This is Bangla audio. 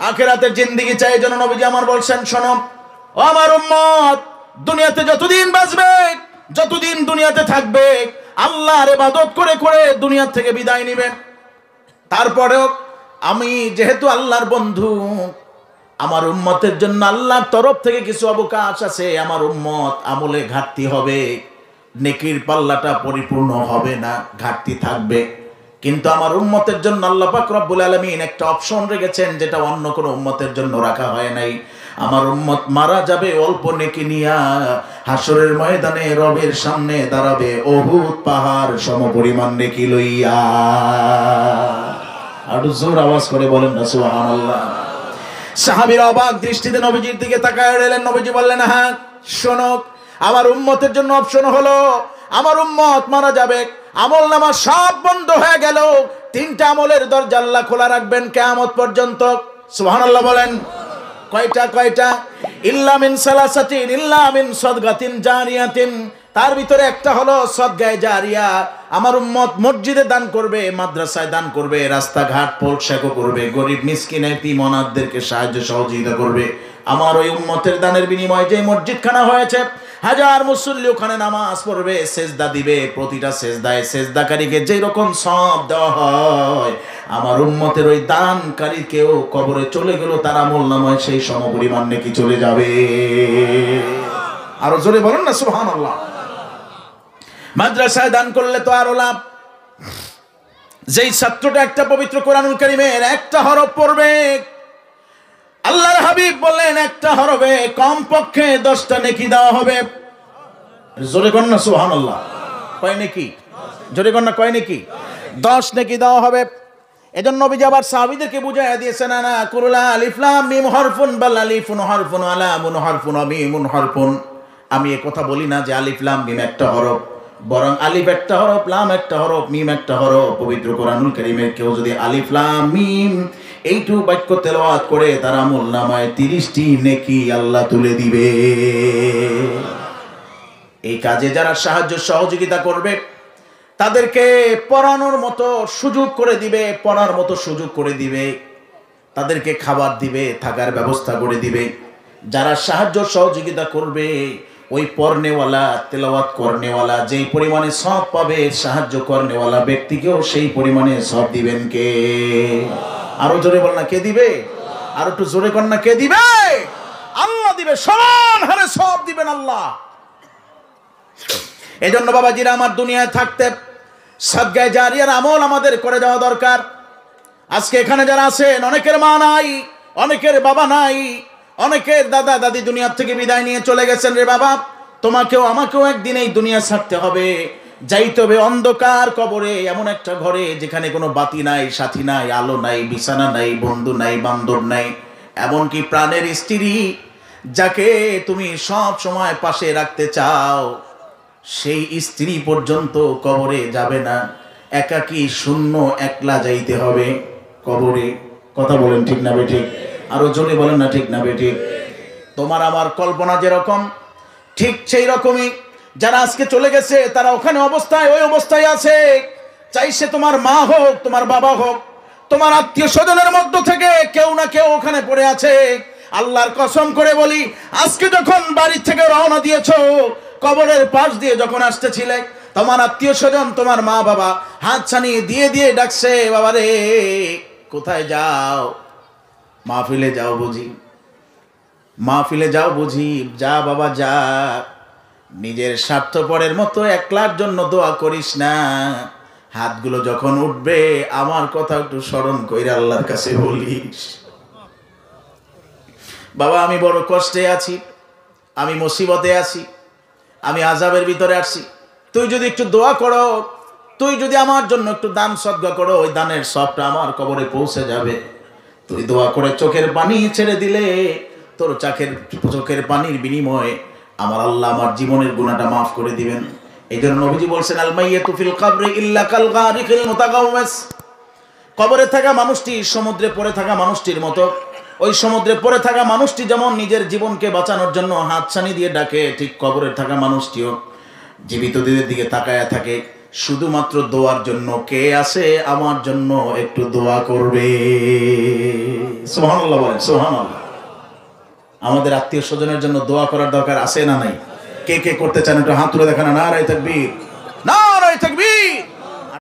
আখিরাতের জিন্দেগি চাই। যেন নবীজি আমার বলছেন, শোনো ও আমার উম্মত, দুনিয়াতে যতদিন বাঁচবে, যতদিন দুনিয়াতে থাকবে, আল্লাহর ইবাদত করে করে দুনিয়া থেকে বিদায় নিবে। তারপরেও আমি যেহেতু আল্লাহর বন্ধু, আমার উম্মতের জন্য আল্লাহর তরফ থেকে কিছু অবকাশ আছে। আমার উম্মত আমলে ঘাটতি হবে, নেকির পাল্লাটা পরিপূর্ণ হবে না, ঘাটতি থাকবে। কিন্তু আমার উম্মতের জন্য আল্লাহ পাক রব্বুল আলামিন একটা অপশন রেখেছেন, যেটা অন্য কোনো উম্মতের জন্য রাখা হয় নাই। আমার উম্মত মারা যাবে অল্প নেকি নিয়া, হাসরের ময়দানে রবের সামনে দাঁড়াবে উহুদ পাহাড় সমপরিমাণ নেকি লইয়া। আর জোর আওয়াজ করে বলেন না সুবহানাল্লাহ। সাহাবীরা অবাক দৃষ্টিতে নবীজির দিকে তাকায় রইলেন। নবীজি বললেন, হ্যাঁ শোনো, আমার উম্মতের জন্য অপশন হলো, আমার উম্মত মারা যাবে, আমল নামা সব বন্ধ হয়ে গেল, তিনটা আমলের দরজা আল্লাহ খোলা রাখবেন কিয়ামত পর্যন্ত। সুবহানাল্লাহ বলেন। কয়টা? কয়টা? ইল্লা মিন সালাসাতিন, ইল্লা মিন সাদগাতিন জারিয়াতিন। তার ভিতরে একটা হলো সদগায়ে জারিয়া। আমার উম্মত মসজিদে দান করবে, মাদ্রাসায় দান করবে, রাস্তাঘাট পোলসাকো করবে, গরিব মিসকিন এতিম অনাথদেরকে সাহায্য সহযোগিতা করবে। আমার ওই উম্মতের দানের বিনিময়ে যে মসজিদখানা হয়েছে, হাজার মুসল্লি ওখানে নামাজ পড়বে, সেজদা দিবে, প্রতিটা সেজদায় সেজদাকারীকে যেই রকম সওয়াব দেওয়া হয়, আমার উম্মতের ওই দানকারীকেও কবরে চলে গেল, তার আমলনামায় সেই সমপরিমাণ নেকি চলে যাবে। আরো জোরে বলেন না সুবহানাল্লাহ। মাদ্রাসায় দান করলে তো আরো লাভ। যেই ছাত্রটা একটা পবিত্র কোরআনুল কারীমের একটা হরফ পড়বে, আল্লাহর হাবিব বললেন একটা হরফে কমপক্ষে 10টা নেকি দেওয়া হবে। জোরে কর না সুবহানাল্লাহ। কয় নেকি? জোরে কর না, কয় নেকি? 10 নেকি দেওয়া হবে। এজন্য নবীজি আবার সাহাবীদেরকে বুঝাইয়া দিয়েছেন, না কুরলা আলিফ লাম মিম হরফুন বাল আলিফুন হরফুন ওয়া লামুন হরফুন ওয়া মিমুন হরফুন। আমি এই কথা বলি না যে আলিফ লাম মিম একটা হরফ, বরং আলিফ একটা হরফ, লাম একটা হরফ, মিম একটা হরফ। পবিত্র কোরআনুল কারীমের কেউ যদি আলিফ লাম মিম এইটু বাক্য তেলাওয়াত করে, তার আমলনামায় 30টি নেকি আল্লাহ তুলে দিবে। এই কাজে যারা সাহায্য সহযোগিতা করবে, তাদেরকে পড়ানোর মতো সুযোগ করে দিবে, পড়ার মতো সুযোগ করে দিবে, তাদেরকে খাবার দিবে, থাকার ব্যবস্থা করে দিবে। যারা সাহায্য সহযোগিতা করবে, ওই পড়নেওয়ালা, তেলাওয়াত করনেওয়ালা যেই পরিমাণে সওয়াব পাবে, সাহায্য করনেওয়ালা ব্যক্তিকেও সেই পরিমাণে সওয়াব দিবেন কে? আরো জোরে বল না, কে দিবে? আর একটু জোরে কর না, কে দিবে? আল্লাহ দিবে, সমান হারে সওয়াব দিবেন আল্লাহ। এজন্য বাবাজিরা আমার, দুনিয়ায় থাকতে সাদগায়ে জারিয়ার আমল আমাদের করে যাওয়া দরকার। আজকে এখানে যারা আছেন, অনেকের মা নাই, অনেকের বাবা নাই, অনেকের দাদা দাদি দুনিয়া থেকে বিদায় নিয়ে চলে গেছেন। রে বাবা, তোমাকেও আমাকেও একদিন এই দুনিয়া ছাড়তে হবে, যাইতে হবে অন্ধকার কবরে, এমন একটা ঘরে যেখানে কোনো বাতি নাই, সাথী নাই, আলো নাই, বিছানা নাই, বন্ধু নাই, বান্ধব নাই, এমনকি প্রাণের স্ত্রী যাকে তুমি সব সময় পাশে রাখতে চাও, সেই স্ত্রী পর্যন্ত কবরে যাবে না। একাকী শূন্য একলা যাইতে হবে কবরে। কথা বলেন ঠিক না বেঠিক? আরো জোরে বলেন না ঠিক না বেঠিক? তোমার আমার কল্পনা যেরকম, ঠিক সেই রকমই যারা আজকে চলে গেছে, তারা ওখানে অবস্থায়, ওই অবস্থায় আছে। চাই সে তোমার মা হোক, তোমার বাবা হোক, তোমার আত্মীয় স্বজনের মধ্য থেকে কেউ না কেউ ওখানে পড়ে আছে। আল্লাহর কসম করে বলি, আজকে যখন বাড়ি থেকে রওনা দিয়েছো, কবরের পাশ দিয়ে যখন আসতেছিলে, তোমার আত্মীয় স্বজন, তোমার মা বাবা হাত ছানি দিয়ে দিয়ে ডাকছে, বাবা রে কোথায় যাও? মাহফিলে যাও বুঝি? মাহফিলে যাও বুঝি? যা বাবা যা, নিজের স্বার্থপরের মতো একলার জন্য দোয়া করিস না। হাতগুলো যখন উঠবে, আমার কথা একটু স্মরণ কইরা আল্লাহর কাছে বলিস, বাবা আমি বড় কষ্টে আছি, আমি মুসিবতে আছি, আমি আযাবের ভিতরে আছি, তুই যদি একটু দোয়া করো, তুই যদি আমার জন্য একটু দান সদকা করো, ওই দানের সবটা আমার কবরে পৌঁছে যাবে। তুই দোয়া করে চোখের পানি ছেড়ে দিলে, তোর চোখের পানির বিনিময়ে আমার আল্লাহ আমার জীবনের গুনাহটা মাফ করে দিবেন। এই জন্য নবীজি বলছেন, আল মাইয়াতু ফিল কবরি ইল্লা কাল গারিকিল মুতাগাওয়াস। কবরে থাকা মানুষটি সমুদ্রে পড়ে থাকা মানুষটির মতো। ওই সমুদ্রে পড়ে থাকা মানুষটি যেমন নিজের জীবনকে বাঁচানোর জন্য হাতছানি দিয়ে ডাকে, ঠিক কবরে থাকা মানুষটিও জীবিতদের দিকে তাকায়া থাকে, শুধুমাত্র দোয়ার জন্য। কে আছে আমার জন্য একটু দোয়া করবে? সুবহানাল্লাহ বলেন, সুবহানাল্লাহ। আমাদের আত্মীয় স্বজনের জন্য দোয়া করার দরকার আছে না নাই? কে কে করতে চান একটু হাত তুলে দেখান। নারায়ে তাকবীর, নারায়ে তাকবীর।